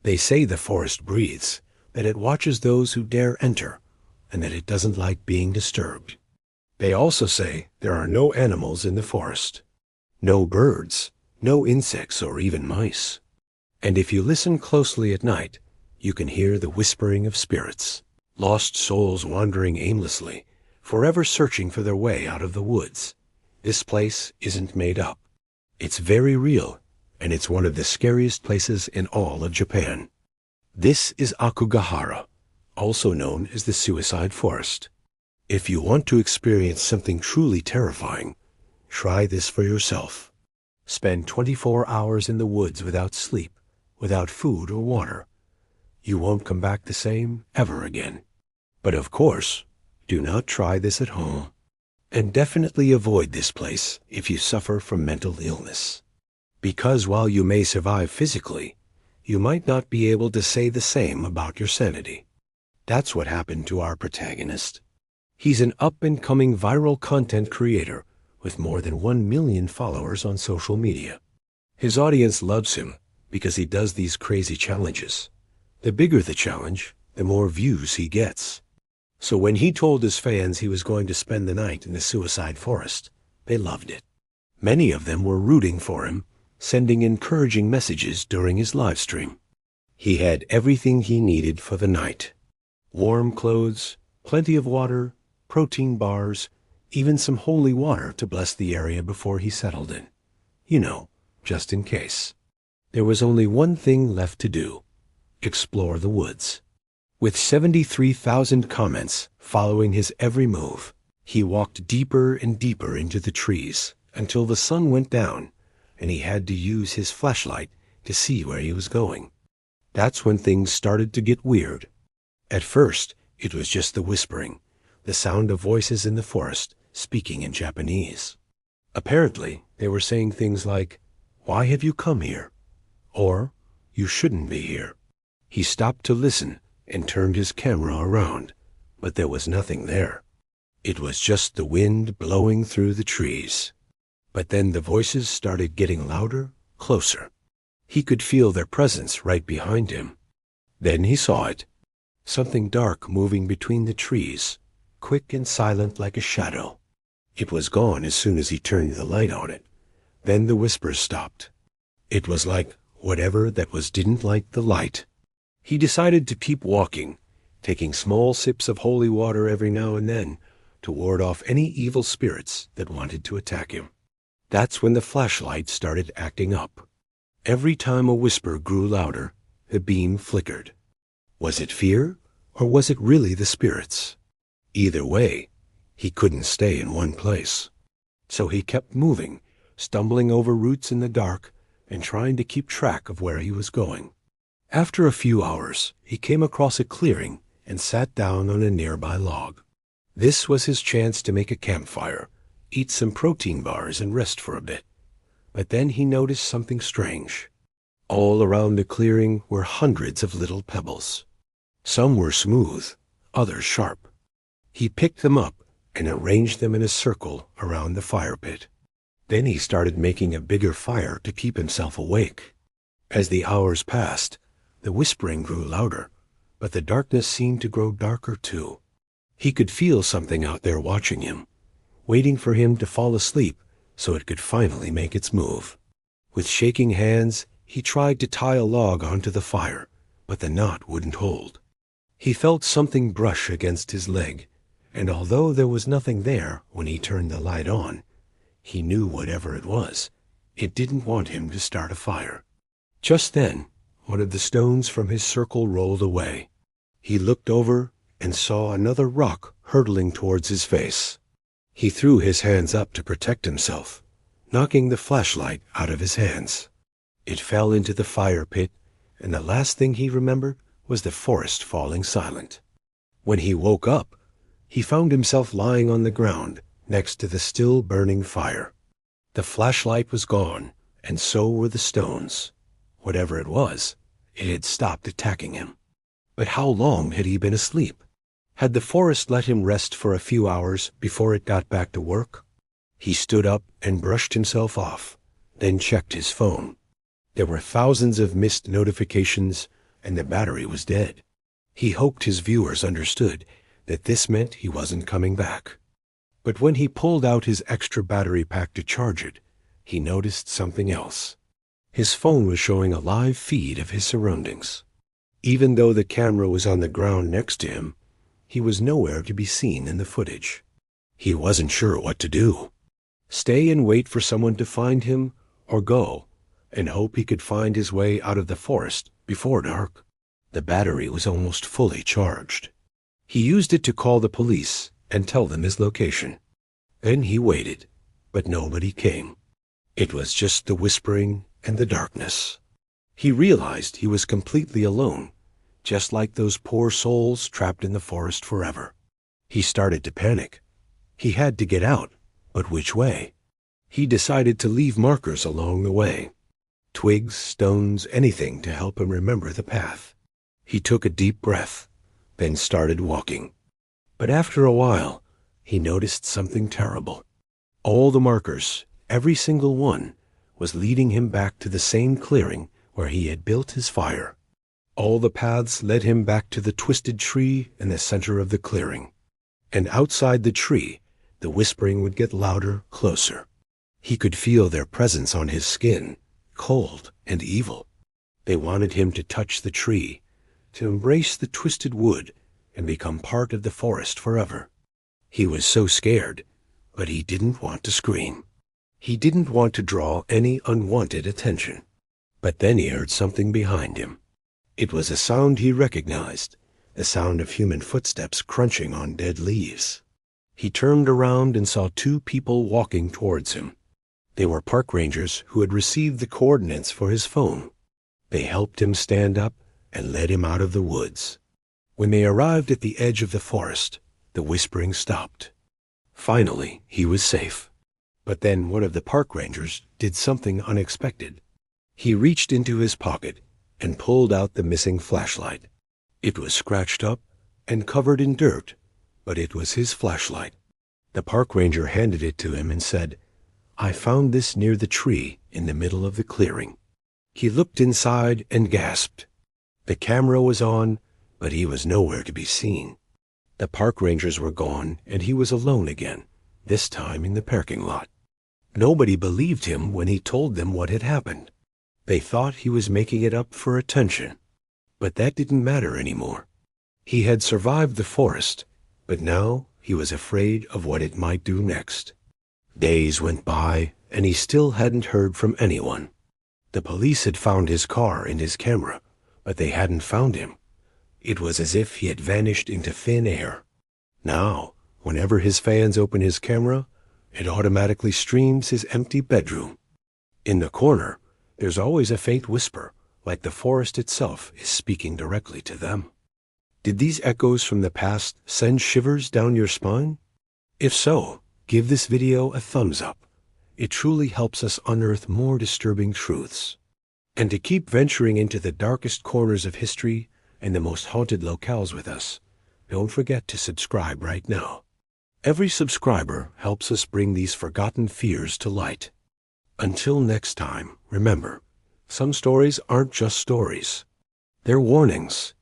They say the forest breathes, that it watches those who dare enter, and that it doesn't like being disturbed. They also say there are no animals in the forest, no birds, no insects or even mice. And if you listen closely at night, you can hear the whispering of spirits, lost souls wandering aimlessly, forever searching for their way out of the woods. This place isn't made up. It's very real, and it's one of the scariest places in all of Japan. This is Aokigahara, also known as the Suicide Forest. If you want to experience something truly terrifying, try this for yourself. Spend 24 hours in the woods without sleep, without food or water. You won't come back the same ever again. But of course, do not try this at home. And definitely avoid this place if you suffer from mental illness. Because while you may survive physically, you might not be able to say the same about your sanity. That's what happened to our protagonist. He's an up-and-coming viral content creator with more than 1 million followers on social media. His audience loves him because he does these crazy challenges. The bigger the challenge, the more views he gets. So when he told his fans he was going to spend the night in the Suicide Forest, they loved it. Many of them were rooting for him, sending encouraging messages during his live stream. He had everything he needed for the night. Warm clothes, plenty of water, protein bars, even some holy water to bless the area before he settled in. You know, just in case. There was only one thing left to do: explore the woods. With 73,000 comments following his every move, he walked deeper and deeper into the trees until the sun went down and he had to use his flashlight to see where he was going. That's when things started to get weird. At first, it was just the whispering, the sound of voices in the forest speaking in Japanese. Apparently, they were saying things like, "Why have you come here?" Or, "You shouldn't be here." He stopped to listen and turned his camera around, but there was nothing there. It was just the wind blowing through the trees. But then the voices started getting louder, closer. He could feel their presence right behind him. Then he saw it. Something dark moving between the trees, quick and silent like a shadow. It was gone as soon as he turned the light on it. Then the whispers stopped. It was like whatever that was didn't like the light. He decided to keep walking, taking small sips of holy water every now and then to ward off any evil spirits that wanted to attack him. That's when the flashlight started acting up. Every time a whisper grew louder, the beam flickered. Was it fear, or was it really the spirits? Either way, he couldn't stay in one place. So he kept moving, stumbling over roots in the dark and trying to keep track of where he was going. After a few hours, he came across a clearing and sat down on a nearby log. This was his chance to make a campfire, eat some protein bars and rest for a bit. But then he noticed something strange. All around the clearing were hundreds of little pebbles. Some were smooth, others sharp. He picked them up and arranged them in a circle around the fire pit. Then he started making a bigger fire to keep himself awake. As the hours passed, the whispering grew louder, but the darkness seemed to grow darker too. He could feel something out there watching him, waiting for him to fall asleep so it could finally make its move. With shaking hands, he tried to tie a log onto the fire, but the knot wouldn't hold. He felt something brush against his leg, and although there was nothing there when he turned the light on, he knew whatever it was, it didn't want him to start a fire. Just then, one of the stones from his circle rolled away. He looked over and saw another rock hurtling towards his face. He threw his hands up to protect himself, knocking the flashlight out of his hands. It fell into the fire pit, and the last thing he remembered was the forest falling silent. When he woke up, he found himself lying on the ground next to the still burning fire. The flashlight was gone, and so were the stones. Whatever it was, it had stopped attacking him. But how long had he been asleep? Had the forest let him rest for a few hours before it got back to work? He stood up and brushed himself off, then checked his phone. There were thousands of missed notifications, and the battery was dead. He hoped his viewers understood that this meant he wasn't coming back. But when he pulled out his extra battery pack to charge it, he noticed something else. His phone was showing a live feed of his surroundings. Even though the camera was on the ground next to him, he was nowhere to be seen in the footage. He wasn't sure what to do. Stay and wait for someone to find him, or go and hope he could find his way out of the forest before dark. The battery was almost fully charged. He used it to call the police and tell them his location. Then he waited, but nobody came. It was just the whispering and the darkness. He realized he was completely alone, just like those poor souls trapped in the forest forever. He started to panic. He had to get out, but which way? He decided to leave markers along the way. Twigs, stones, anything to help him remember the path. He took a deep breath, then started walking. But after a while, he noticed something terrible. All the markers, every single one, was leading him back to the same clearing where he had built his fire. All the paths led him back to the twisted tree in the center of the clearing. And outside the tree, the whispering would get louder, closer. He could feel their presence on his skin, cold and evil. They wanted him to touch the tree, to embrace the twisted wood, and become part of the forest forever. He was so scared, but he didn't want to scream. He didn't want to draw any unwanted attention. But then he heard something behind him. It was a sound he recognized, the sound of human footsteps crunching on dead leaves. He turned around and saw two people walking towards him. They were park rangers who had received the coordinates for his phone. They helped him stand up and led him out of the woods. When they arrived at the edge of the forest, the whispering stopped. Finally, he was safe. But then one of the park rangers did something unexpected. He reached into his pocket and pulled out the missing flashlight. It was scratched up and covered in dirt, but it was his flashlight. The park ranger handed it to him and said, "I found this near the tree in the middle of the clearing." He looked inside and gasped. The camera was on, but he was nowhere to be seen. The park rangers were gone, and he was alone again, this time in the parking lot. Nobody believed him when he told them what had happened. They thought he was making it up for attention. But that didn't matter anymore. He had survived the forest, but now he was afraid of what it might do next. Days went by, and he still hadn't heard from anyone. The police had found his car and his camera, but they hadn't found him. It was as if he had vanished into thin air. Now, whenever his fans open his camera, it automatically streams his empty bedroom. In the corner, there's always a faint whisper, like the forest itself is speaking directly to them. Did these echoes from the past send shivers down your spine? If so, give this video a thumbs up. It truly helps us unearth more disturbing truths. And to keep venturing into the darkest corners of history and the most haunted locales with us, don't forget to subscribe right now. Every subscriber helps us bring these forgotten fears to light. Until next time, remember, some stories aren't just stories. They're warnings,